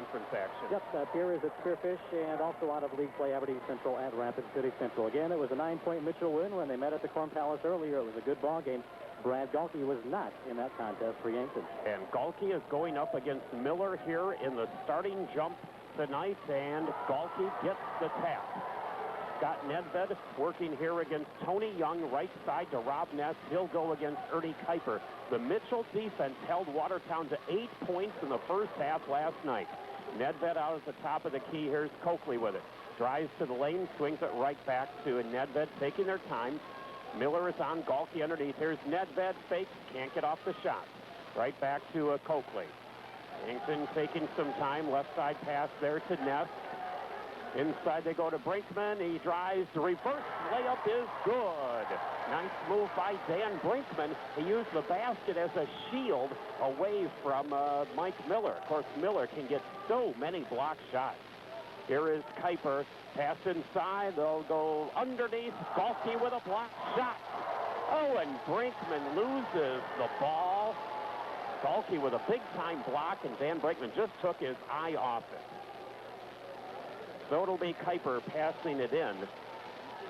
conference action. Yep, Pierre is at Spearfish and also out of league play Aberdeen Central at Rapid City Central. Again, it was a 9-point Mitchell win when they met at the Corn Palace earlier. It was a good ball game. Brad Galkey was not in that contest for Yankton. And Galkey is going up against Miller here in the starting jump tonight, and Galkey gets the tap. Scott Nedved working here against Tony Young, right side to Rob Ness. He'll go against Ernie Kuiper. The Mitchell defense held Watertown to 8 points in the first half last night. Nedved out at the top of the key. Here's Coakley with it. Drives to the lane, swings it right back to Nedved, taking their time. Miller is on Galkey underneath. Here's Nedved, fakes, can't get off the shot. Right back to Coakley. Yankton taking some time. Left side pass there to Ness. Inside they go to Brinkman. He drives. The reverse layup is good. Nice move by Dan Brinkman. He used the basket as a shield away from Mike Miller. Of course, Miller can get so many block shots. Here is Kuiper. Pass inside. They'll go underneath. Galkey with a block shot. Oh, and Brinkman loses the ball. Galkey with a big-time block, and Dan Brinkman just took his eye off it. So it'll be Kuiper passing it in.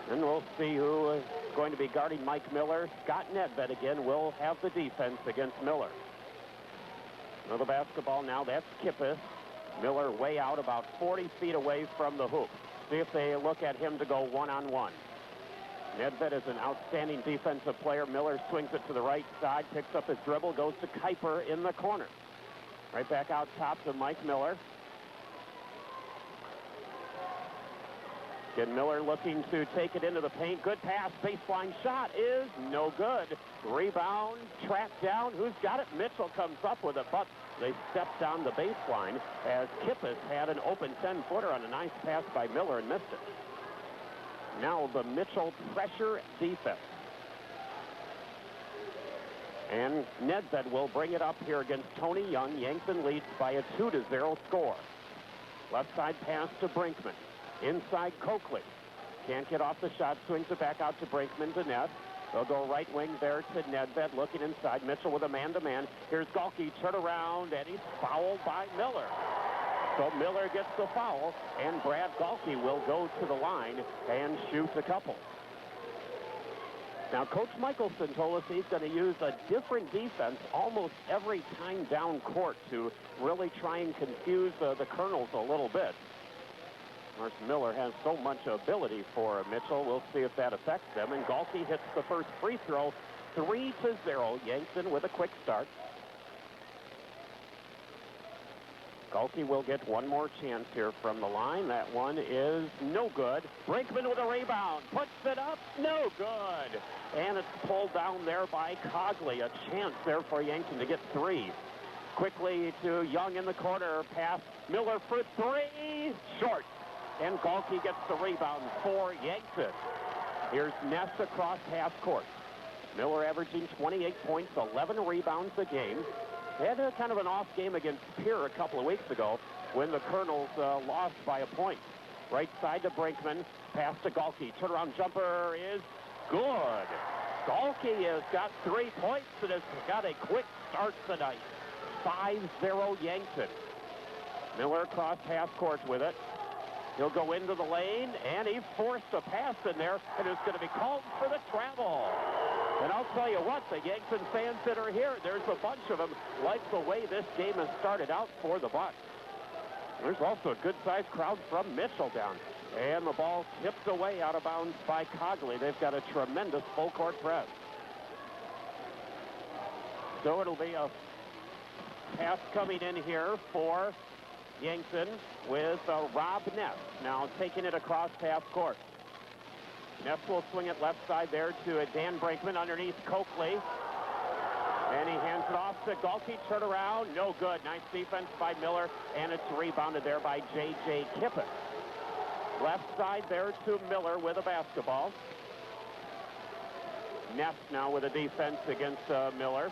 And we'll see who is going to be guarding Mike Miller. Scott Nedved again will have the defense against Miller. Now the basketball now, that's Kippis. Miller way out about 40 feet away from the hoop. See if they look at him to go one-on-one. Nedved is an outstanding defensive player. Miller swings it to the right side, picks up his dribble, goes to Kuiper in the corner. Right back out top to Mike Miller. Again, Miller looking to take it into the paint. Good pass. Baseline shot is no good. Rebound, trapped down. Who's got it? Mitchell comes up with it, but they stepped down the baseline as Kippis had an open 10-footer on a nice pass by Miller and missed it. Now the Mitchell pressure defense. And Nedved will bring it up here against Tony Young. Yankton leads by a 2-0 score. Left side pass to Brinkman. Inside Coakley. Can't get off the shot. Swings it back out to Brinkman to Ness. They'll go right wing there to Nedved. Looking inside. Mitchell with a man-to-man. Here's Galkey. Turn around, and he's fouled by Miller. So Miller gets the foul, and Brad Galkey will go to the line and shoot a couple. Now, Coach Michelson told us he's going to use a different defense almost every time down court to really try and confuse the Colonels a little bit. Of course, Miller has so much ability for Mitchell. We'll see if that affects them. And Galkey hits the first free throw, 3-0. Yankton with a quick start. Galkey will get one more chance here from the line. That one is no good. Brinkman with a rebound. Puts it up. No good. And it's pulled down there by Cogley. A chance there for Yankton to get three. Quickly to Young in the corner. Pass. Miller for three. Short. And Galkey gets the rebound for Yankton. Here's Ness across half court. Miller averaging 28 points, 11 rebounds a game. They had a kind of an off game against Pierre a couple of weeks ago when the Colonels lost by a point. Right side to Brinkman. Pass to Galkey. Turnaround jumper is good. Galkey has got 3 points and has got a quick start tonight. 5-0 Yankton. Miller across half court with it. He'll go into the lane, and he forced a pass in there, and it's going to be called for the travel. And I'll tell you what, the Yankton fans that are here, there's a bunch of them, like the way this game has started out for the Bucks. There's also a good-sized crowd from Mitchell down. And the ball tipped away out of bounds by Cogley. They've got a tremendous full-court press. So it'll be a pass coming in here for Yankton with Rob Ness. Now taking it across half court. Ness will swing it left side there to Dan Brinkman underneath Coakley. And he hands it off to Galkey. Turn around. No good. Nice defense by Miller. And it's rebounded there by J.J. Kippis. Left side there to Miller with a basketball. Ness now with a defense against Miller.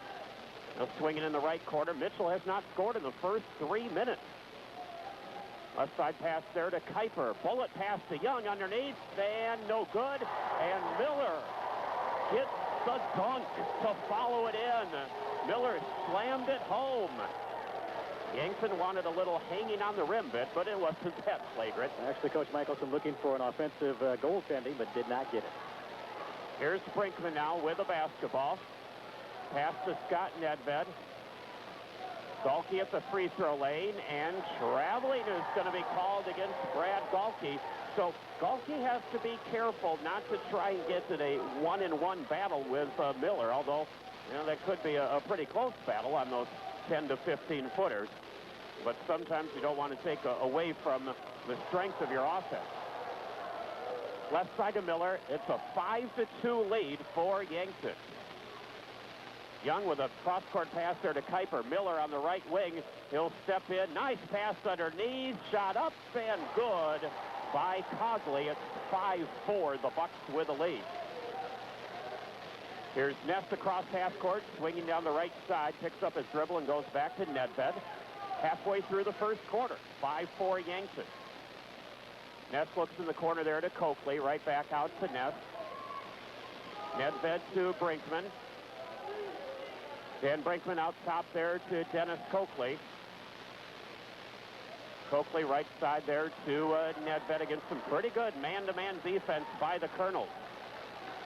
They'll swing it in the right corner. Mitchell has not scored in the first 3 minutes. Left side pass there to Kuiper. Bullet pass to Young underneath, and no good. And Miller gets the dunk to follow it in. Miller slammed it home. Yankton wanted a little hanging on the rim bit, but it wasn't that flagrant. Actually, Coach Michelson looking for an offensive goaltending, but did not get it. Here's Brinkman now with a basketball. Pass to Scott Nedved. Galke at the free throw lane, and traveling is going to be called against Brad Galke. So Galke has to be careful not to try and get in a one-in-one battle with Miller, although that could be a pretty close battle on those 10 to 15 footers. But sometimes you don't want to take away from the strength of your offense. Left side to Miller. It's a 5-2 lead for Yankton. Young with a cross-court pass there to Kuiper. Miller on the right wing. He'll step in. Nice pass underneath. Shot up and good by Cogley. It's 5-4. The Bucks with the lead. Here's Ness across half court, swinging down the right side. Picks up his dribble and goes back to Nedved. Halfway through the first quarter. 5-4 Yankton. Ness looks in the corner there to Coakley. Right back out to Ness. Nedved to Brinkman. Dan Brinkman out top there to Dennis Coakley. Coakley right side there to Nedved against some pretty good man-to-man defense by the Colonels.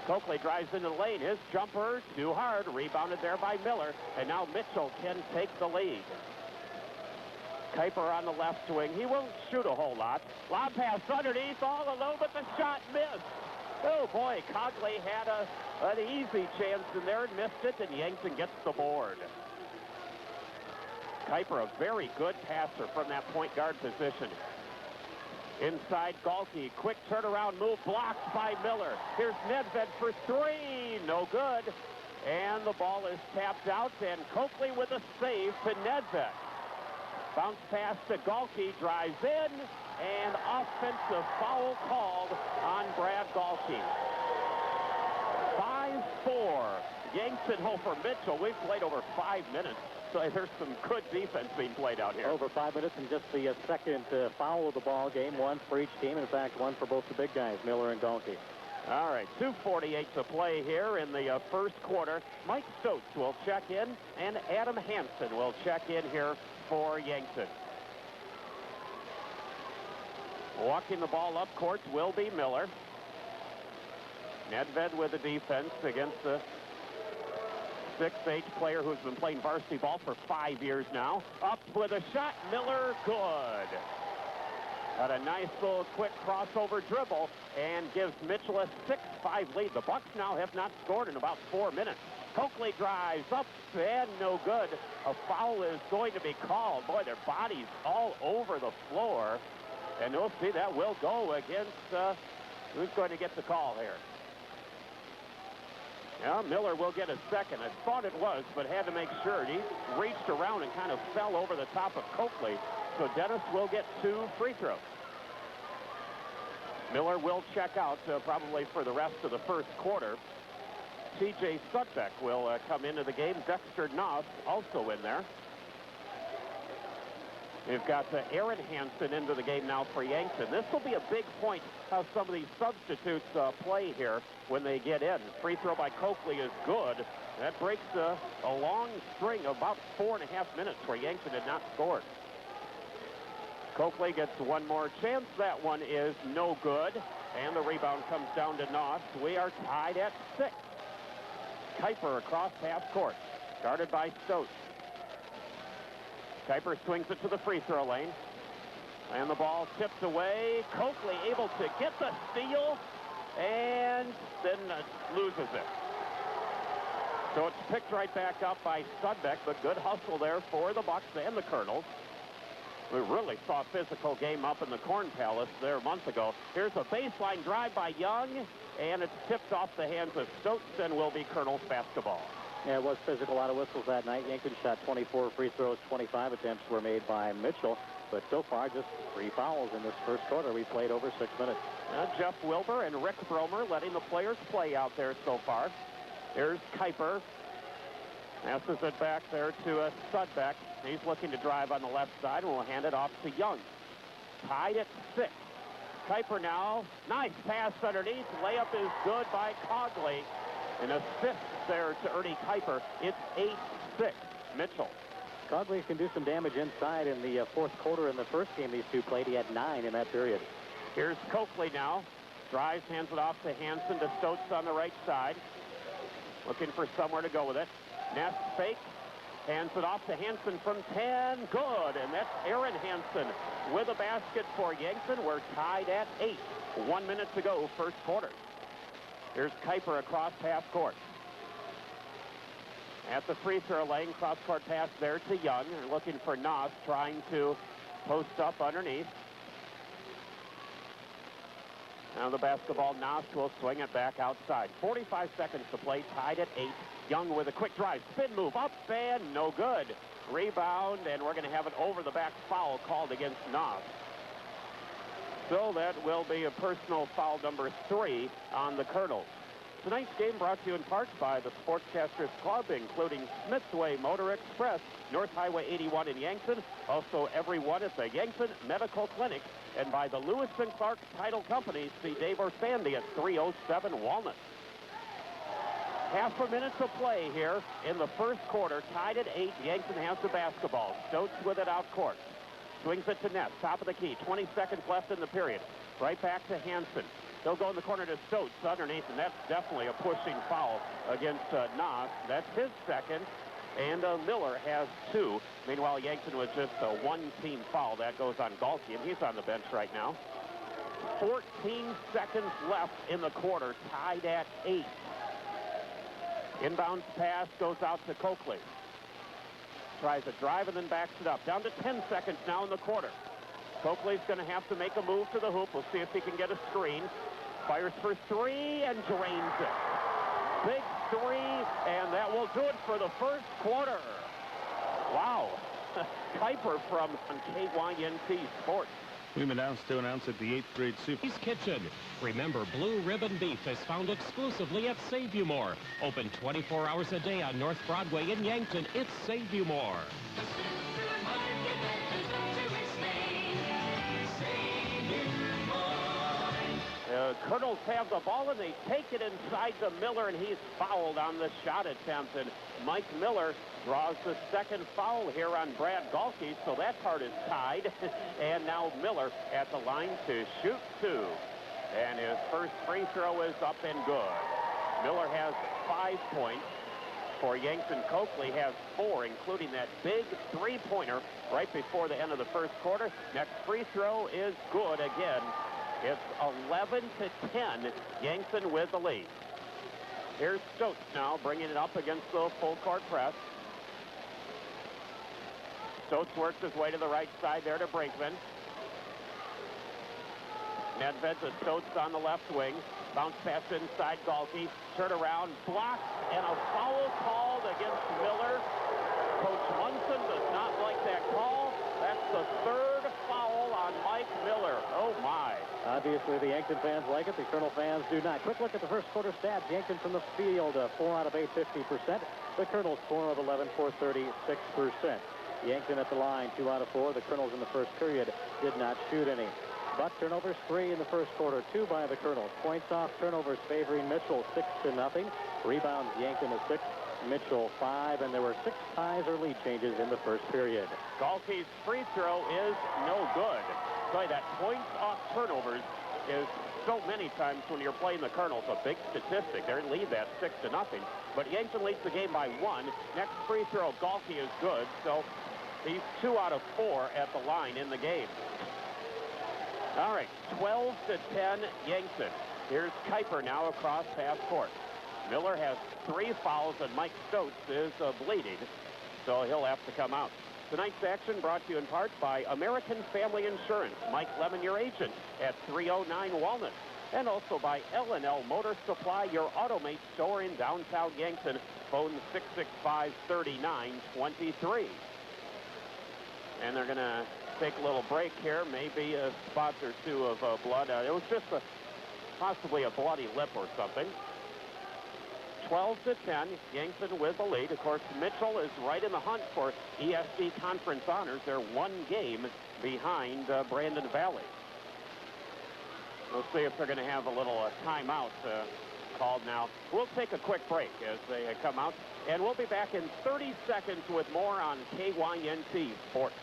Coakley drives into the lane. His jumper too hard. Rebounded there by Miller. And now Mitchell can take the lead. Kuiper on the left wing. He won't shoot a whole lot. Lob pass underneath all alone, but the shot missed. Oh, boy, Cogley had an easy chance in there and missed it, and Yankton gets the board. Kuiper, a very good passer from that point guard position. Inside Galke, quick turnaround move, blocked by Miller. Here's Nedved for three, no good. And the ball is tapped out, and Coakley with a save to Nedved. Bounce pass to Galke, drives in, and offensive foul called on Brad Galke. 5-4. Yankton over Mitchell. We've played over 5 minutes, so there's some good defense being played out here. Over 5 minutes and just the second foul of the ball game. One for each team. In fact, one for both the big guys, Miller and Galke. All right, 2:48 to play here in the first quarter. Mike Stotz will check in, and Adam Hansen will check in here for Yankton. Walking the ball up court will be Miller. Nedved with the defense against the 6'8" player who's been playing varsity ball for 5 years now. Up with a shot, Miller, good. Got a nice little quick crossover dribble and gives Mitchell a 6-5 lead. The Bucks now have not scored in about 4 minutes. Coakley drives up and no good. A foul is going to be called. Boy, their bodies all over the floor. And we'll see that will go against who's going to get the call here. Yeah, Miller will get a second. I thought it was, but had to make sure. He reached around and kind of fell over the top of Coakley. So Dennis will get 2 free throws. Miller will check out probably for the rest of the first quarter. T.J. Sudbeck will come into the game. Dexter Noss also in there. We've got Aaron Hansen into the game now for Yankton. This will be a big point how some of these substitutes play here when they get in. Free throw by Coakley is good. That breaks a long string of about 4.5 minutes where Yankton had not scored. Coakley gets one more chance. That one is no good. And the rebound comes down to Noss. We are tied at 6. Kuiper across half court. Guarded by Stotz. Kuiper swings it to the free throw lane. And the ball tipped away. Coakley able to get the steal. And then loses it. So it's picked right back up by Sudbeck, but good hustle there for the Bucks and the Colonels. We really saw a physical game up in the Corn Palace there a month ago. Here's a baseline drive by Young, and it's tipped off the hands of Stotz and will be Colonels basketball. Yeah, it was physical. A lot of whistles that night. Yankton shot 24 free throws. 25 attempts were made by Mitchell. But so far, just 3 fouls in this first quarter. We played over 6 minutes. Jeff Wilbur and Rick Bromer letting the players play out there so far. Here's Kuiper. Passes it back there to Sudbeck. He's looking to drive on the left side, and we'll hand it off to Young. Tied at 6. Kuiper now. Nice pass underneath. Layup is good by Cogley. An assist there to Ernie Kuiper. It's 8-6. Mitchell. Cogley can do some damage inside in the fourth quarter. In the first game these two played, he had 9 in that period. Here's Coakley now. Drives, hands it off to Hansen, to Stotz on the right side. Looking for somewhere to go with it. Ness fake. Hands it off to Hansen from 10. Good. And that's Aaron Hansen with a basket for Yankton. We're tied at 8. 1 minute to go, first quarter. Here's Kuiper across half court. At the free throw lane, cross-court pass there to Young. They're looking for Noss, trying to post up underneath. Now the basketball, Noss will swing it back outside. 45 seconds to play, tied at 8. Young with a quick drive, spin move, up and no good. Rebound, and we're going to have an over-the-back foul called against Noss. So that will be a personal foul number 3 on the Colonels. Tonight's game brought to you in part by the Sportscasters Club, including Smithway Motor Express, North Highway 81 in Yankton, also everyone at the Yankton Medical Clinic, and by the Lewis & Clark Title Company. See Dave Orsandy at 307 Walnut. Half a minute to play here in the first quarter, tied at 8. Yankton has the basketball. Stotz with it out court. Swings it to Ness, top of the key. 20 seconds left in the period. Right back to Hansen. He'll go in the corner to Stotz underneath, and that's definitely a pushing foul against Noss. That's his second, and Miller has 2. Meanwhile, Yankton was just a one-team foul. That goes on Galke, and he's on the bench right now. 14 seconds left in the quarter, tied at 8. Inbounds pass goes out to Coakley. Tries a drive and then backs it up. Down to 10 seconds now in the quarter. Coakley's going to have to make a move to the hoop. We'll see if he can get a screen. Fires for 3 and drains it. Big 3, and that will do it for the first quarter. Wow. Kuiper from KYNT Sports. We've been announced to announce at the 8th grade Super Kitchen. Remember, Blue Ribbon Beef is found exclusively at Save You More. Open 24 hours a day on North Broadway in Yankton. It's Save You More. Colonels have the ball, and they take it inside to Miller, and he's fouled on the shot attempt. And Mike Miller draws the second foul here on Brad Galke, so that part is tied. And now Miller at the line to shoot 2. And his first free throw is up and good. Miller has 5 points. For Yankton, Coakley has 4, including that big three-pointer right before the end of the first quarter. Next free throw is good again. It's 11 to 10. Yankton with the lead. Here's Stotz now bringing it up against the full court press. Stotz works his way to the right side there to Brinkman. Nedved to Stotz on the left wing. Bounce pass inside Galke. Turn around, blocked, and a foul called against Miller. Coach Munson does not like that call. That's the 3rd foul on Mike Miller. Oh, my. Obviously, the Yankton fans like it. The Colonel fans do not. Quick look at the first quarter stats. Yankton from the field, 4 out of 8, 50%. The Colonels 4 of 11 for 36%. Yankton at the line, 2 out of 4. The Colonels in the first period did not shoot any. But turnovers 3 in the first quarter, 2 by the Colonels. Points off turnovers favoring Mitchell, 6-0. Rebounds Yankton at 6. Mitchell 5, and there were 6 ties or lead changes in the first period. Galke's free throw is no good. Boy, that points off turnovers is so many times when you're playing the Colonels a big statistic. Their lead that 6-0. But Yankton leads the game by 1. Next free throw, Galke is good, so he's 2 out of 4 at the line in the game. All right, 12 to 10, Yankton. Here's Kuiper now across half court. Miller has 3 fouls, and Mike Stotz is bleeding, so he'll have to come out. Tonight's action brought to you in part by American Family Insurance. Mike Lemon, your agent, at 309 Walnut. And also by L&L Motor Supply, your Automate store in downtown Yankton. Phone 665-3923. And they're going to take a little break here, maybe a spot or 2 of blood. It was just possibly a bloody lip or something. 12 to 10, Yankton with the lead. Of course, Mitchell is right in the hunt for ESC Conference honors. They're 1 game behind Brandon Valley. We'll see if they're going to have a little timeout called now. We'll take a quick break as they come out, and we'll be back in 30 seconds with more on KYNT Sports.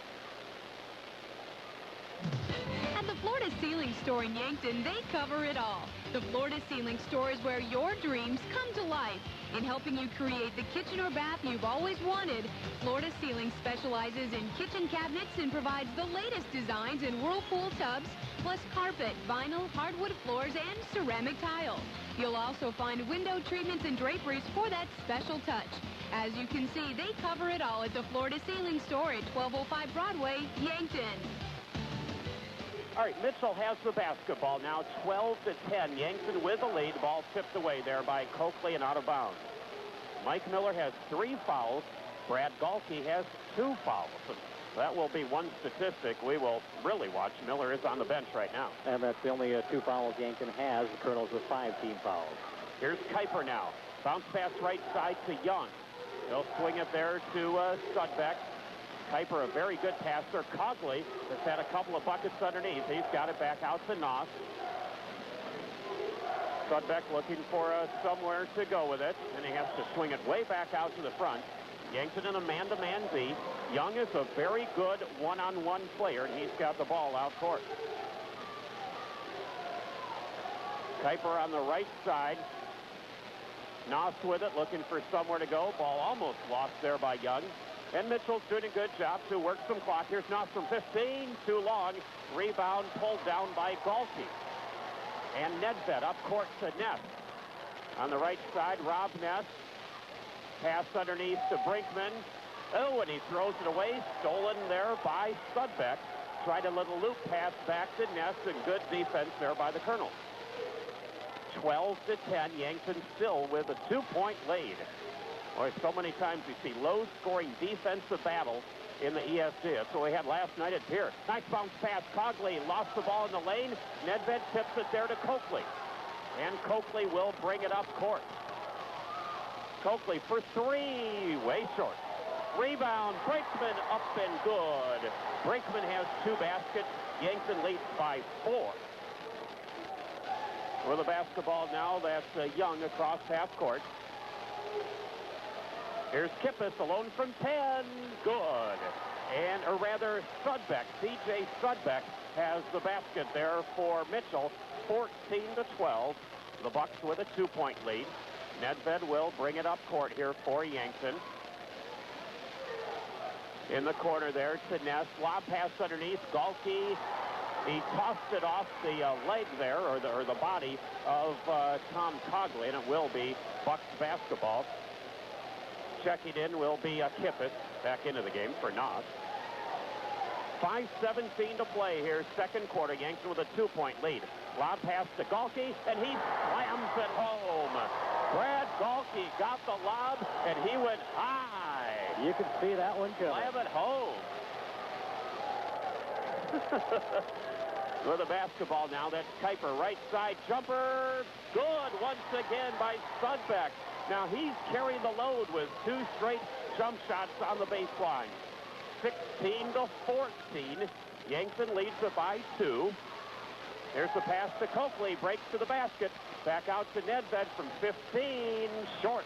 At the Florida Ceiling Store in Yankton, they cover it all. The Florida Ceiling Store is where your dreams come to life. In helping you create the kitchen or bath you've always wanted, Florida Ceiling specializes in kitchen cabinets and provides the latest designs in Whirlpool tubs, plus carpet, vinyl, hardwood floors, and ceramic tile. You'll also find window treatments and draperies for that special touch. As you can see, they cover it all at the Florida Ceiling Store at 1205 Broadway, Yankton. All right, Mitchell has the basketball now, 12-10. Yankton with the lead. The ball tipped away there by Coakley and out of bounds. Mike Miller has 3 fouls. Brad Galkey has 2 fouls. That will be one statistic we will really watch. Miller is on the bench right now. And that's the only 2 fouls Yankton has. The Colonels with 5 team fouls. Here's Kuiper now. Bounce pass right side to Young. They'll swing it there to Sudbeck. Kuiper, a very good passer. Cogley has had a couple of buckets underneath. He's got it back out to Noss. Sudbeck looking for somewhere to go with it, and he has to swing it way back out to the front. Yankton in a man-to-man Z. Young is a very good one-on-one player, and he's got the ball out court. Kuiper on the right side. Noss with it, looking for somewhere to go. Ball almost lost there by Young. And Mitchell's doing a good job to work some clock. Here's Noss from 15, too long. Rebound pulled down by Galkey. And Nedved up court to Ness. On the right side, Rob Ness. Pass underneath to Brinkman. Oh, and he throws it away. Stolen there by Sudbeck. Tried a little loop pass back to Ness, and good defense there by the Colonels. 12-10. Yankton still with a 2-point lead. Boy, so many times we see low-scoring defensive battles in the ESC. That's what we had last night at Pierce. Nice bounce pass. Cogley lost the ball in the lane. Nedved tips it there to Coakley. And Coakley will bring it up court. Coakley for 3, way short. Rebound, Brinkman up and good. Brinkman has 2 baskets. Yankton leads by 4. With the basketball now, that's Young across half court. Here's Kippis alone from 10. Good. And, or rather, Sudbeck, C.J. Sudbeck has the basket there for Mitchell, 14-12. The Bucks with a 2-point lead. Nedved will bring it up court here for Yankton. In the corner there to Ness. Lob pass underneath. Galkey, he tossed it off the leg there, or the body of Tom Cogley, and it will be Bucks basketball. Checking in will be Kippis back into the game for Noss. 5:17 to play here, second quarter. Yankton with a 2-point lead. Lob pass to Galkey, and he slams it home. Brad Galkey got the lob, and he went high. You can see that one coming. Slam it home. With the basketball now, that's Kuiper, right side jumper. Good once again by Sudbeck. Now he's carrying the load with 2 straight jump shots on the baseline. 16-14. Yankton leads it by 2. Here's the pass to Coakley. Breaks to the basket. Back out to Nedved from 15. Short.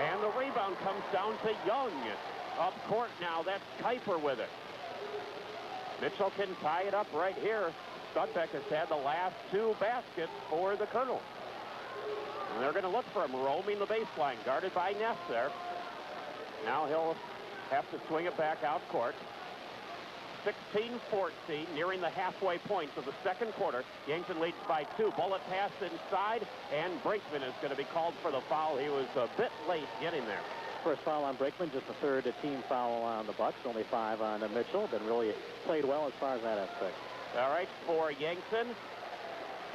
And the rebound comes down to Young. Up court now. That's Kuiper with it. Mitchell can tie it up right here. Sudbeck has had the last 2 baskets for the Colonels. And they're going to look for him roaming the baseline, guarded by Ness there. Now he'll have to swing it back out court. 16-14, nearing the halfway point of the second quarter. Yankton leads by 2. Bullet pass inside, and Brinkman is going to be called for the foul. He was a bit late getting there. First foul on Brinkman, just the 3rd team foul on the Bucks. Only 5 on Mitchell. Been really played well as far as that aspect. All right, for Yankton,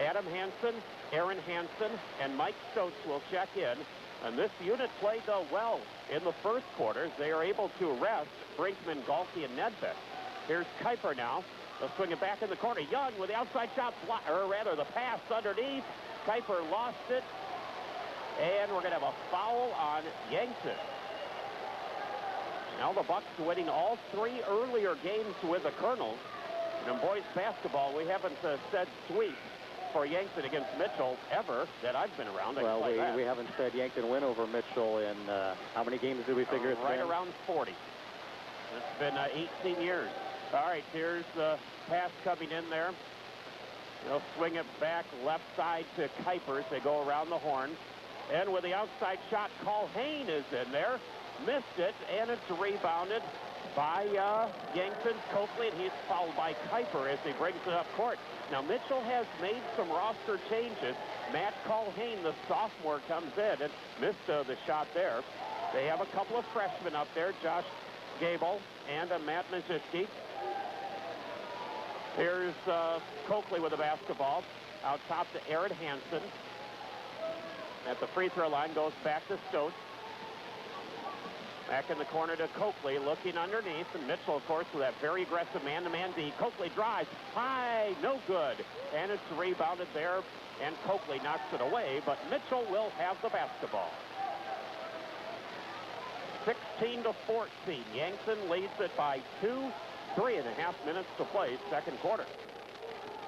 Adam Hansen, Aaron Hansen, and Mike Stotz will check in. And this unit played well in the first quarter. They are able to rest Brinkman, Galkey, and Nedved. Here's Kuiper now. They'll swing it back in the corner. Young with the outside shot, or rather the pass underneath. Kuiper lost it. And we're going to have a foul on Yankton. Now the Bucks winning all 3 earlier games with the Colonels. And in boys basketball, we haven't said sweep for Yankton against Mitchell ever that I've been around. Well, we haven't said Yankton win over Mitchell in how many games do we figure it's right been? around 40. It's been 18 years. All right, here's the pass coming in there. They'll swing it back left side to Kuipers. They go around the horn. And with the outside shot, Culhane is in there. Missed it, and it's rebounded by Yankton. Coakley, and he's fouled by Kuiper as he brings it up court. Now, Mitchell has made some roster changes. Matt Culhane, the sophomore, comes in and missed the shot there. They have a couple of freshmen up there, Josh Gable and Matt Majiski. Here's Coakley with the basketball. Out top to Aaron Hansen. At the free throw line, goes back to Stotts. Back in the corner to Coakley, looking underneath. And Mitchell, of course, with that very aggressive man-to-man D. Coakley drives. High, no good. And it's rebounded there, and Coakley knocks it away. But Mitchell will have the basketball. 16-14. Yankton leads it by 2. 3.5 minutes to play, second quarter.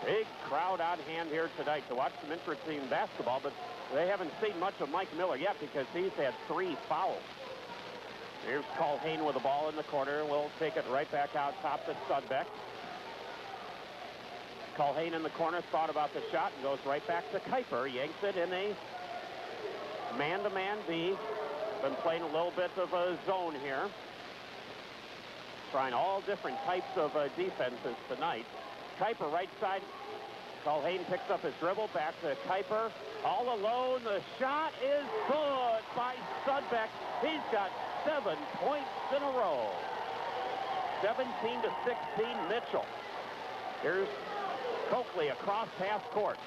Big crowd on hand here tonight to watch some interesting basketball, but they haven't seen much of Mike Miller yet because he's had 3 fouls. Here's Culhane with the ball in the corner. We'll take it right back out top to Sudbeck. Culhane in the corner, thought about the shot and goes right back to Kuiper. Yanks it in a man-to-man D. Been playing a little bit of a zone here. Trying all different types of defenses tonight. Kuiper right side. Culhane picks up his dribble. Back to Kuiper. All alone. The shot is good by Sudbeck. He's got 7 points in a row. 17-16 Mitchell. Here's Coakley across half court.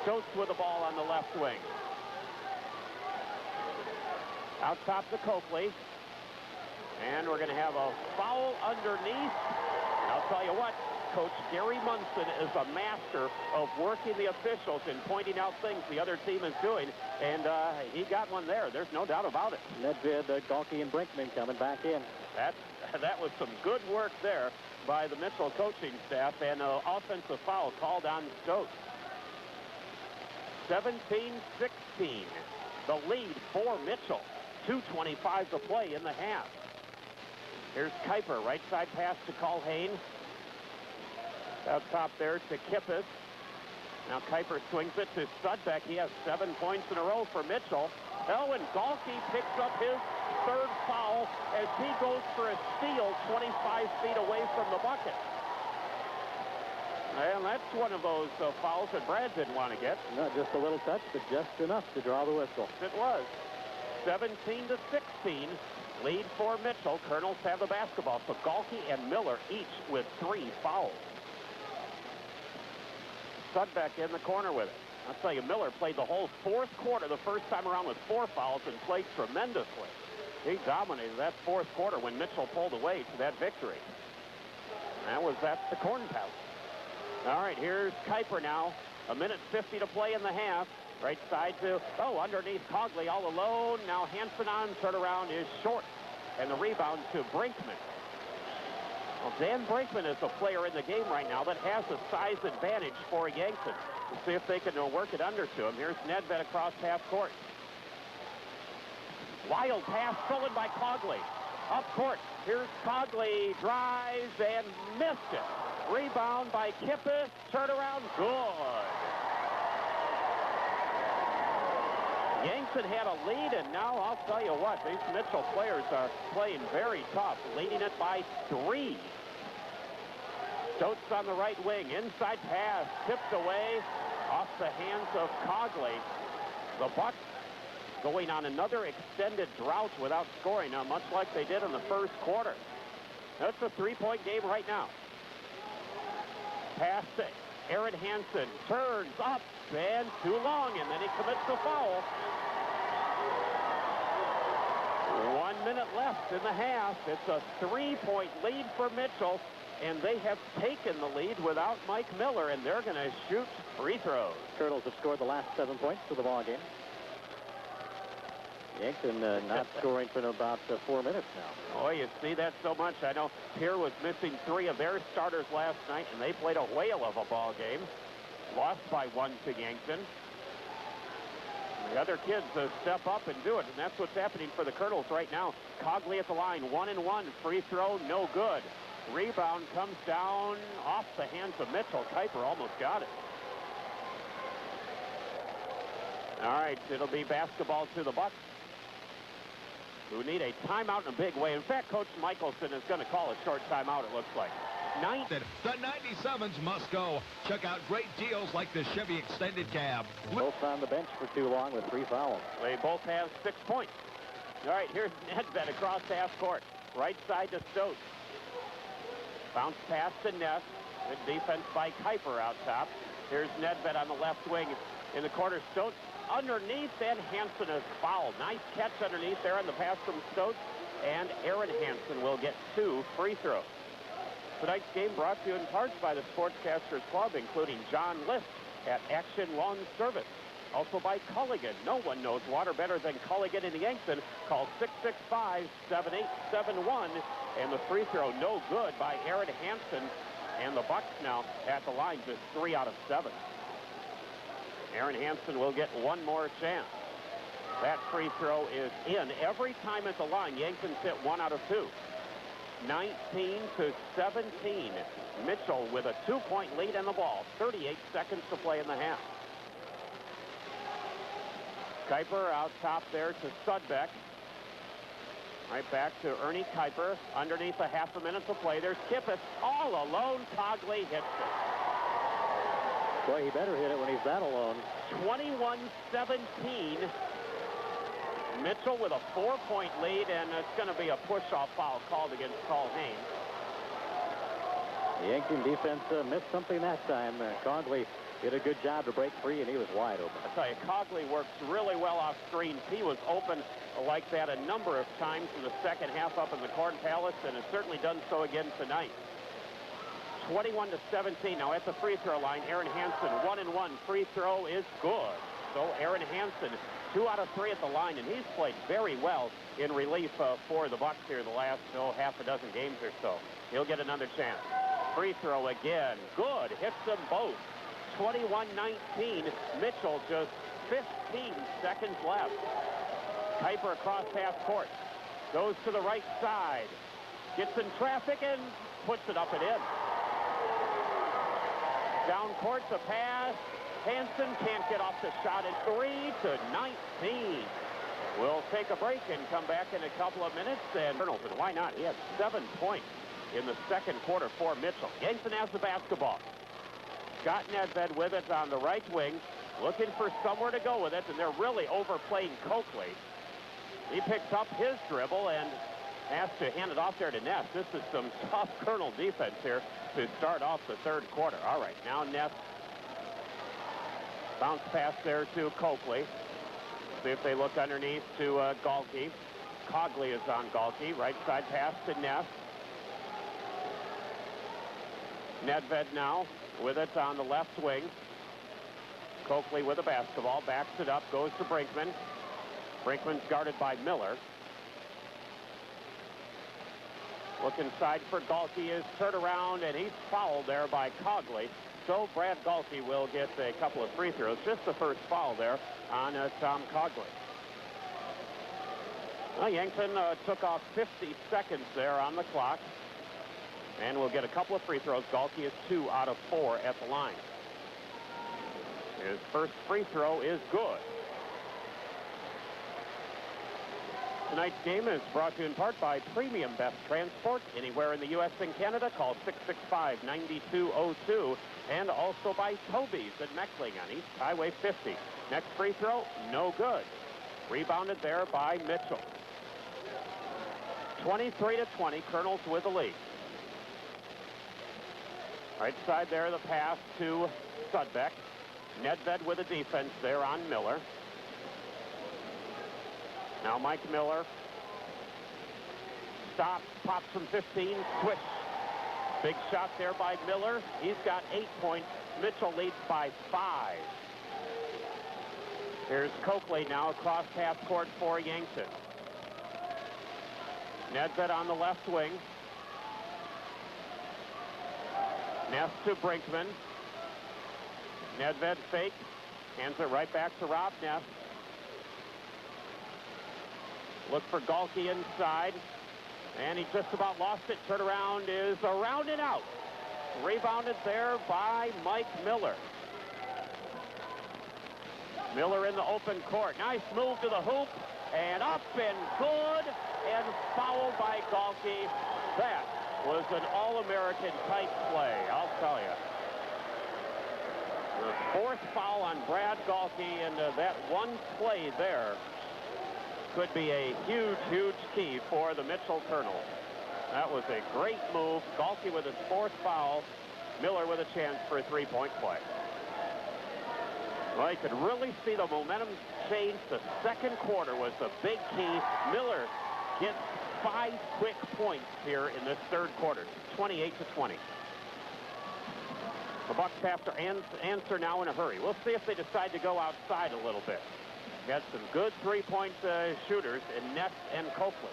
Stotts with the ball on the left wing. Out top to Coakley. And we're going to have a foul underneath. I'll tell you what, Coach Gary Munson is a master of working the officials and pointing out things the other team is doing. And he got one there. There's no doubt about it. Nedved, Galkey, and Brinkman coming back in. That was some good work there by the Mitchell coaching staff, and an offensive foul called on Stotts. 17-16. The lead for Mitchell. 2:25 to play in the half. Here's Kuiper, right side pass to Culhane. Out top there to Kippis. Now Kuiper swings it to Sudbeck. He has 7 points in a row for Mitchell. And Galkey picks up his 3rd foul as he goes for a steal 25 feet away from the bucket. And that's one of those fouls that Brad didn't want to get. Not just a little touch, but just enough to draw the whistle. It was. 17-16. Lead for Mitchell. Colonels have the basketball. So Galkey and Miller each with 3 fouls. Sudbeck in the corner with it. I'll tell you, Miller played the whole 4th quarter the first time around with 4 fouls and played tremendously. He dominated that 4th quarter when Mitchell pulled away to that victory. That's the corn pouch. All right, here's Kuiper now. 1:50 to play in the half. Right side to, underneath Cogley all alone. Now Hansen on, turnaround is short. And the rebound to Brinkman. Well, Dan Brinkman is the player in the game right now that has a size advantage for Yankton. We'll see if they can work it under to him. Here's Nedved across half court. Wild pass stolen by Cogley. Up court. Here's Cogley, drives and missed it. Rebound by Kippis. Turnaround, good. Yankton had a lead, and now I'll tell you what, these Mitchell players are playing very tough, leading it by 3. Stotts on the right wing, inside pass, tipped away off the hands of Cogley. The Bucks going on another extended drought without scoring, now much like they did in the first quarter. That's a 3-point game right now. Pass to Aaron Hansen, turns up and too long, and then he commits the foul. 1 minute left in the half. It's a 3-point lead for Mitchell, and they have taken the lead without Mike Miller, and they're going to shoot free throws. Turtles have scored the last 7 points for the ball game. Yankton not scoring for about 4 minutes now. Oh, you see that so much. I know Pierre was missing 3 of their starters last night, and they played a whale of a ball game. Lost by 1 to Yankton. The other kids step up and do it, and that's what's happening for the Colonels right now. Cogley at the line, 1-1. Free throw, no good. Rebound comes down off the hands of Mitchell. Kuiper almost got it. All right, it'll be basketball to the Bucks, who need a timeout in a big way. In fact, Coach Michelson is going to call a short timeout, it looks like. The 97s must go. Check out great deals like the Chevy Extended Cab. Both on the bench for too long with 3 fouls. They both have 6 points. All right, here's Nedved across half court. Right side to Stokes. Bounce pass to Ness. Good defense by Kuiper out top. Here's Nedved on the left wing in the corner. Stokes underneath, and Hansen is fouled. Nice catch underneath there on the pass from Stokes. And Aaron Hansen will get 2 free throws. Tonight's game brought to you in part by the Sportscasters Club, including John List at Action Lawn Service. Also by Culligan. No one knows water better than Culligan in Yankton. Call 665-7871. And the free throw no good by Aaron Hansen. And the Bucks now at the line, just 3 out of 7. Aaron Hansen will get 1 more chance. That free throw is in. Every time at the line, Yankton's hit 1 out of 2. 19-17. Mitchell with a 2-point lead in the ball. 38 seconds to play in the half. Kuiper out top there to Sudbeck. Right back to Ernie Kuiper. Underneath a half a minute to play. There's Kippis all alone. Cogley hits it. Boy, he better hit it when he's that alone. 21-17. Mitchell with a 4-point lead, and it's going to be a push-off foul called against Paul Haynes. The Yankton defense missed something that time. Cogley did a good job to break free, and he was wide open. I tell you, Cogley works really well off screens. He was open like that a number of times in the second half up in the Corn Palace, and has certainly done so again tonight. 21-17. Now at the free throw line, Aaron Hansen, 1-1. Free throw is good. So Aaron Hansen, 2 out of 3 at the line, and he's played very well in relief for the Bucks here the last half a dozen games or so. He'll get another chance. Free throw again. Good. Hits them both. 21-19. Mitchell just 15 seconds left. Kuiper across half court. Goes to the right side. Gets in traffic and puts it up and in. Down court, the pass. Hansen can't get off the shot at 3-19. We'll take a break and come back in a couple of minutes. And why not? He had 7 points in the second quarter for Mitchell. Yankton has the basketball. Scott Nedved with it on the right wing, looking for somewhere to go with it, and they're really overplaying Coakley. He picks up his dribble and has to hand it off there to Ness. This is some tough Colonel defense here to start off the third quarter. All right, now Ness. Bounce pass there to Coakley. See if they look underneath to Galke. Cogley is on Galke. Right side pass to Ness. Nedved now with it on the left wing. Coakley with the basketball. Backs it up. Goes to Brinkman. Brinkman's guarded by Miller. Look inside for Galke. Is turned around, and he's fouled there by Cogley. So Brad Galke will get a couple of free throws. Just the first foul there on Tom Cogley. Well, Yankton took off 50 seconds there on the clock. And we'll get a couple of free throws. Galke is 2 out of 4 at the line. His first free throw is good. Tonight's game is brought to you in part by Premium Best Transport. Anywhere in the U.S. and Canada, call 665-9202. And also by Toby's at Meckling on East Highway 50. Next free throw, no good. Rebounded there by Mitchell. 23-20, Colonels with the lead. Right side there, the pass to Sudbeck. Nedved with a defense there on Miller. Now Mike Miller stops, pops from 15, swish. Big shot there by Miller. He's got 8 points. Mitchell leads by 5. Here's Coakley now across half court for Yankton. Nedved on the left wing. Ness to Brinkman. Nedved fakes, hands it right back to Rob Ness. Look for Galkey inside, and he just about lost it. Turnaround is around and out. Rebounded there by Mike Miller. Miller in the open court. Nice move to the hoop, and up and good, and fouled by Galkey. That was an All-American type play, I'll tell you. The fourth foul on Brad Galkey, and that one play there could be a huge, huge key for the Mitchell Colonels. That was a great move. Galkey with his fourth foul. Miller with a chance for a three-point play. Well, you could really see the momentum change. The second quarter was the big key. Miller gets 5 quick points here in this third quarter, 28-20. The Bucks have to answer now in a hurry. We'll see if they decide to go outside a little bit. Got some good three-point shooters in Ness and Coakley.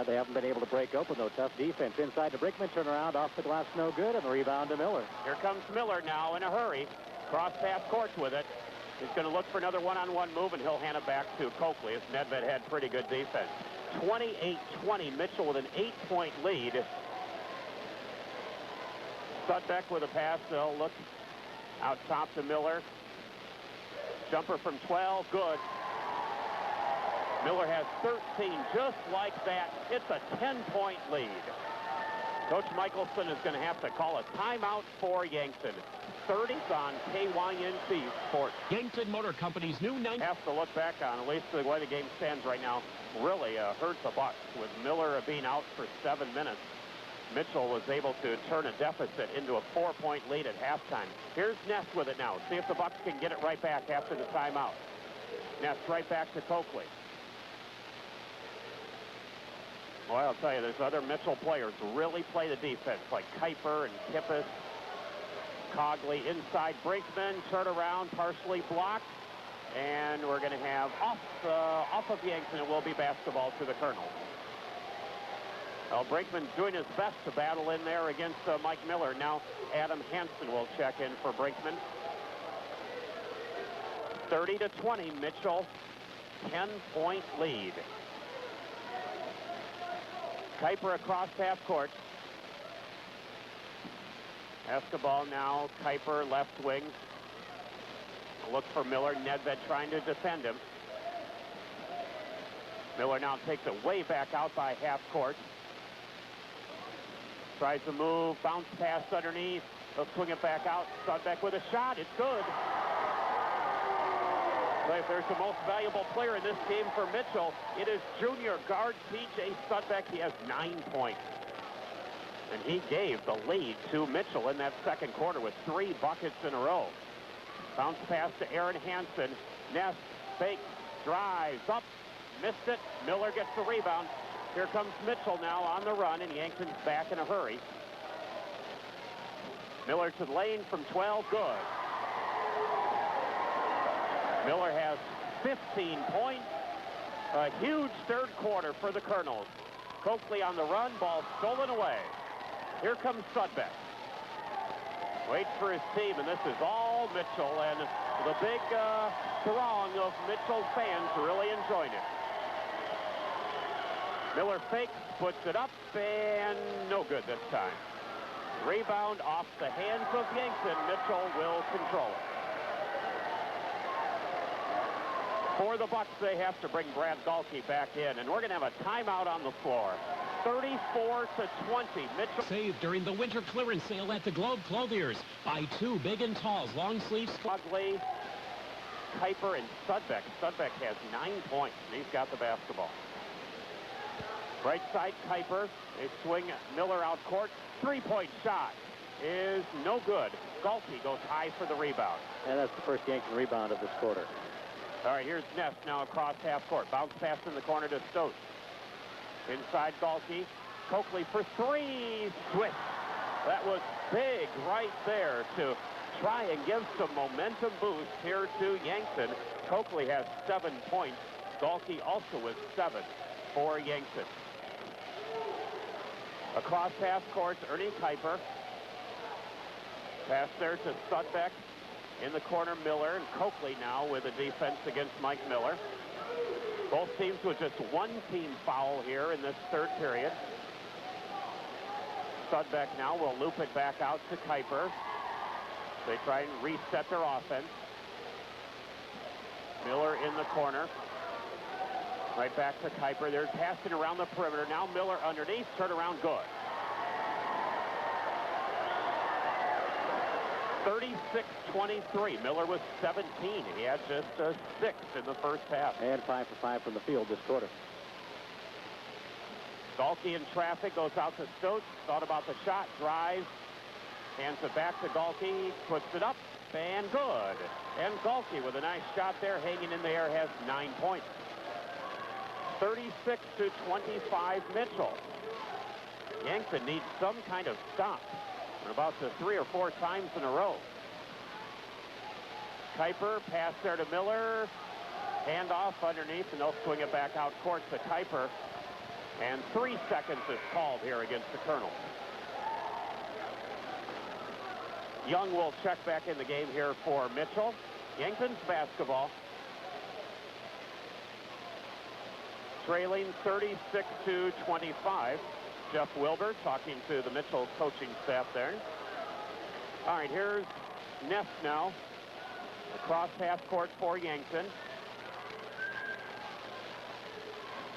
They haven't been able to break open, though. Tough defense. Inside to Brickman, turnaround, off the glass, no good, and the rebound to Miller. Here comes Miller now in a hurry. Cross half court with it. He's going to look for another one-on-one move, and he'll hand it back to Coakley as Nedved had pretty good defense. 28-20, Mitchell with an 8-point lead. Sudbeck with a pass. They'll look out top to Miller. Jumper from 12, good. Miller has 13, just like that. It's a 10-point lead. Coach Michelson is going to have to call a timeout for Yankton. 30s on KYNC Sports. Yankton Motor Company's new Have to look back on, at least the way the game stands right now, really hurt the Bucks. With Miller being out for 7 minutes, Mitchell was able to turn a deficit into a 4-point lead at halftime. Here's Ness with it now. See if the Bucks can get it right back after the timeout. Ness right back to Coakley. Well, I'll tell you, there's other Mitchell players who really play the defense, like Kuiper and Kippis. Cogley inside. Brinkman, turn around, partially blocked. And we're going to have off of Yankton, it will be basketball to the Colonels. Well, Brinkman's doing his best to battle in there against Mike Miller. Now Adam Hansen will check in for Brinkman. 30-20, Mitchell, 10-point lead. Kuiper across half court. Basketball now, Kuiper left wing. Look for Miller. Nedved trying to defend him. Miller now takes it way back out by half court. Tries to move, bounce pass underneath. They'll swing it back out. Sudbeck with a shot. It's good. But if there's the most valuable player in this game for Mitchell, it is junior guard P.J. Sudbeck. He has 9 points. And he gave the lead to Mitchell in that second quarter with 3 buckets in a row. Bounce pass to Aaron Hansen. Ness fakes, drives up, missed it. Miller gets the rebound. Here comes Mitchell now on the run, and Yankton's back in a hurry. Miller to the lane from 12, good. Miller has 15 points. A huge third quarter for the Colonels. Coakley on the run, ball stolen away. Here comes Sudbeck. Waits for his team, and this is all Mitchell, and the big throng of Mitchell fans really enjoying it. Miller fakes, puts it up, and no good this time. Rebound off the hands of Yankton. Mitchell will control it. For the Bucks, they have to bring Brad Galkey back in, and we're going to have a timeout on the floor. 34-20. Mitchell saved during the winter clearance sale at the Globe Clothiers. Buy 2 big and talls, long sleeves. Cogley, Kuiper, and Sudbeck. Sudbeck has 9 points, and he's got the basketball. Right side, Kuiper. They swing Miller out court. 3-point shot is no good. Galkey goes high for the rebound. And that's the first Yankton rebound of this quarter. All right, here's Ness now across half court. Bounce pass in the corner to Stokes. Inside Galkey. Coakley for 3. Switch. That was big right there to try and give some momentum boost here to Yankton. Coakley has 7 points. Galkey also with 7 for Yankton. Across half court, Ernie Kuiper. Pass there to Sudbeck. In the corner, Miller and Coakley now with a defense against Mike Miller. Both teams with just one team foul here in this third period. Sudbeck now will loop it back out to Kuiper. They try and reset their offense. Miller in the corner. Right back to Kuiper. They're passing around the perimeter. Now Miller underneath. Turn around, good. 36-23. Miller was 17. He had just a 6 in the first half. And 5 for 5 from the field this quarter. Galke in traffic, goes out to Stotts. Thought about the shot, drives, hands it back to Galke, puts it up, and good. And Galke with a nice shot there, hanging in the air, has 9 points. 36-25 Mitchell. Yankton needs some kind of stop. We're about to 3 or 4 times in a row. Kuiper, pass there to Miller. Hand off underneath, and they'll swing it back out court to Kuiper. And 3 seconds is called here against the Colonels. Young will check back in the game here for Mitchell. Yankton's basketball. Trailing 36-25. Jeff Wilbur talking to the Mitchell coaching staff there. All right, here's Ness now. Across half court for Yankton.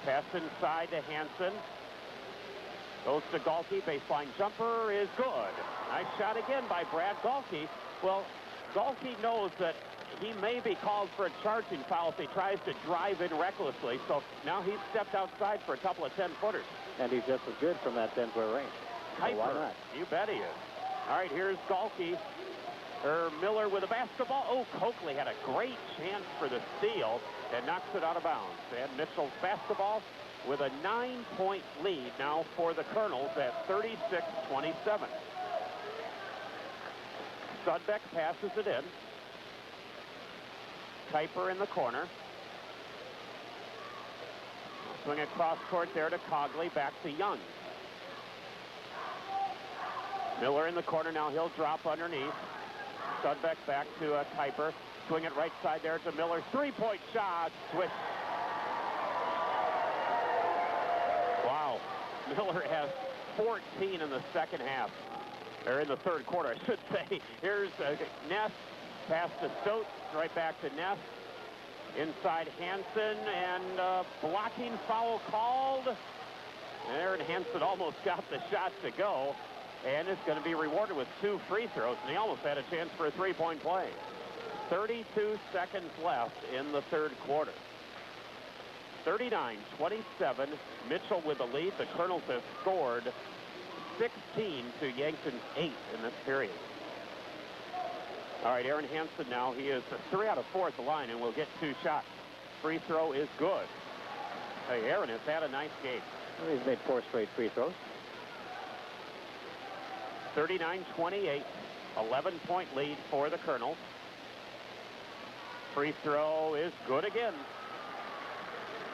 Pass inside to Hansen. Goes to Galke. Baseline jumper is good. Nice shot again by Brad Galke. Well, Galke knows that he may be called for a charging foul if he tries to drive in recklessly. So now he's stepped outside for a couple of 10-footers. And he's just as good from that 10-foot range. So why not? You bet he is. All right, here's Galke. Miller with a basketball. Oh, Coakley had a great chance for the steal and knocks it out of bounds. And Mitchell's basketball with a 9-point lead now for the Colonels at 36-27. Sudbeck passes it in. Kuiper in the corner. Swing across court there to Cogley. Back to Young. Miller in the corner. Now he'll drop underneath. Sudbeck back to Kuiper. Swing it right side there to Miller. 3-point shot. Swish. Wow. Miller has 14 in the second half. Or in the third quarter, I should say. Here's Ness. Pass to Stotts. Right back to Ness. Inside Hansen. And blocking foul called. Aaron Hansen almost got the shot to go. And is going to be rewarded with 2 free throws. And he almost had a chance for a 3-point play. 32 seconds left in the third quarter. 39-27. Mitchell with the lead. The Colonels have scored 16 to Yankton's 8 in this period. All right, Aaron Hansen now. He is 3 out of 4 at the line and will get 2 shots. Free throw is good. Hey, Aaron has had a nice game. Well, he's made 4 straight free throws. 39-28. 11-point lead for the Colonels. Free throw is good again.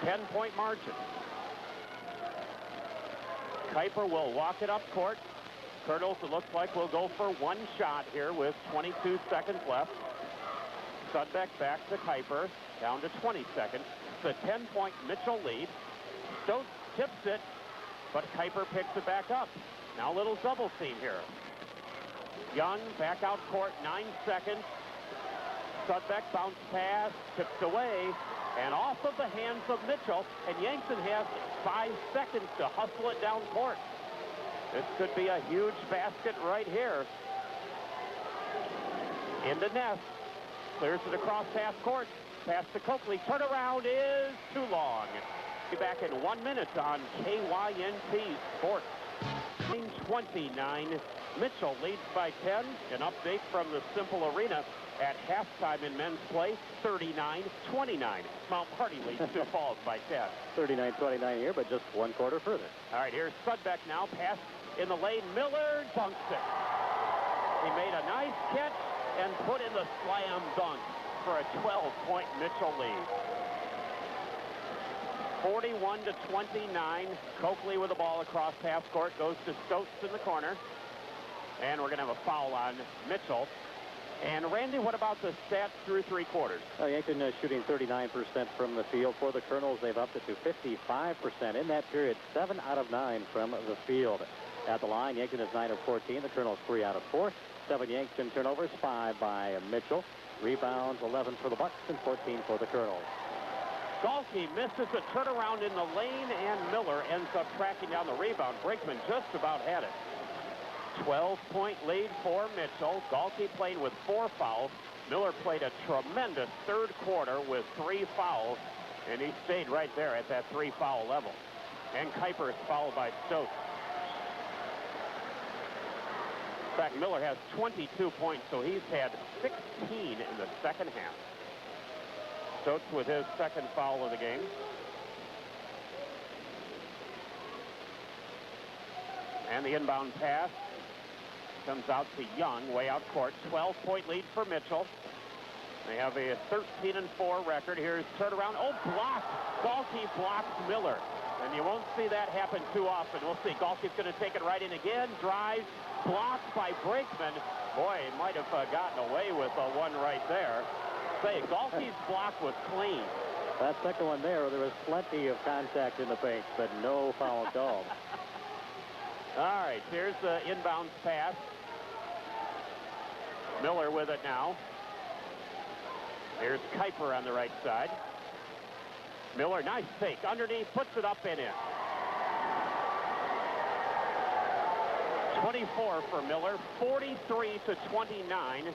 10-point margin. Kuiper will walk it up court. Colonels, it looks like, will go for 1 shot here with 22 seconds left. Sudbeck back to Kuiper, down to 20 seconds. It's a 10-point Mitchell lead. Stotts tips it, but Kuiper picks it back up. Now a little double team here. Young back out court, 9 seconds. Sudbeck bounce pass, tipped away, and off of the hands of Mitchell. And Yankton has 5 seconds to hustle it down court. This could be a huge basket right here. Into Ness. Clears it across half court. Pass to Coakley. Turnaround is too long. Be back in 1 minute on KYNT Sports. 29. Mitchell leads by 10. An update from the Simple Arena at halftime in men's play, 39-29. Mount Hardy leads Sioux Falls by 10. 39-29 here, but just 1 quarter further. All right, here's Sudbeck now. Pass in the lane. Miller dunks it. He made a nice catch and put in the slam dunk for a 12-point Mitchell lead. 41-29. Coakley with the ball across half court. Goes to Stotts in the corner. And we're going to have a foul on Mitchell. And Randy, what about the stats through three quarters? Yankton shooting 39% from the field. For the Colonels, they've upped it to 55%. In that period, 7 out of 9 from the field. At the line, Yankton is 9 of 14. The Colonels 3 out of 4. 7 Yankton turnovers, 5 by Mitchell. Rebounds, 11 for the Bucks and 14 for the Colonels. Galke misses a turnaround in the lane, and Miller ends up tracking down the rebound. Brinkman just about had it. 12-point lead for Mitchell. Galke playing with 4 fouls. Miller played a tremendous third quarter with 3 fouls, and he stayed right there at that 3-foul level. And Kuiper is fouled by Stokes. In fact, Miller has 22 points, so he's had 16 in the second half. Stokes with his second foul of the game. And the inbound pass comes out to Young, way out court. 12-point lead for Mitchell. They have a 13-4 record. Here's turnaround. Oh, blocked. Galke blocks Miller. And you won't see that happen too often. We'll see. Galke's going to take it right in again. Drives. Blocked by Brinkman. Boy, he might have gotten away with one right there. Say, Galke's block was clean. That second one there was plenty of contact in the paint, but no foul called. All right, here's the inbounds pass. Miller with it now. Here's Kuiper on the right side. Miller, nice fake. Underneath, puts it up and in. 24 for Miller, 43-29.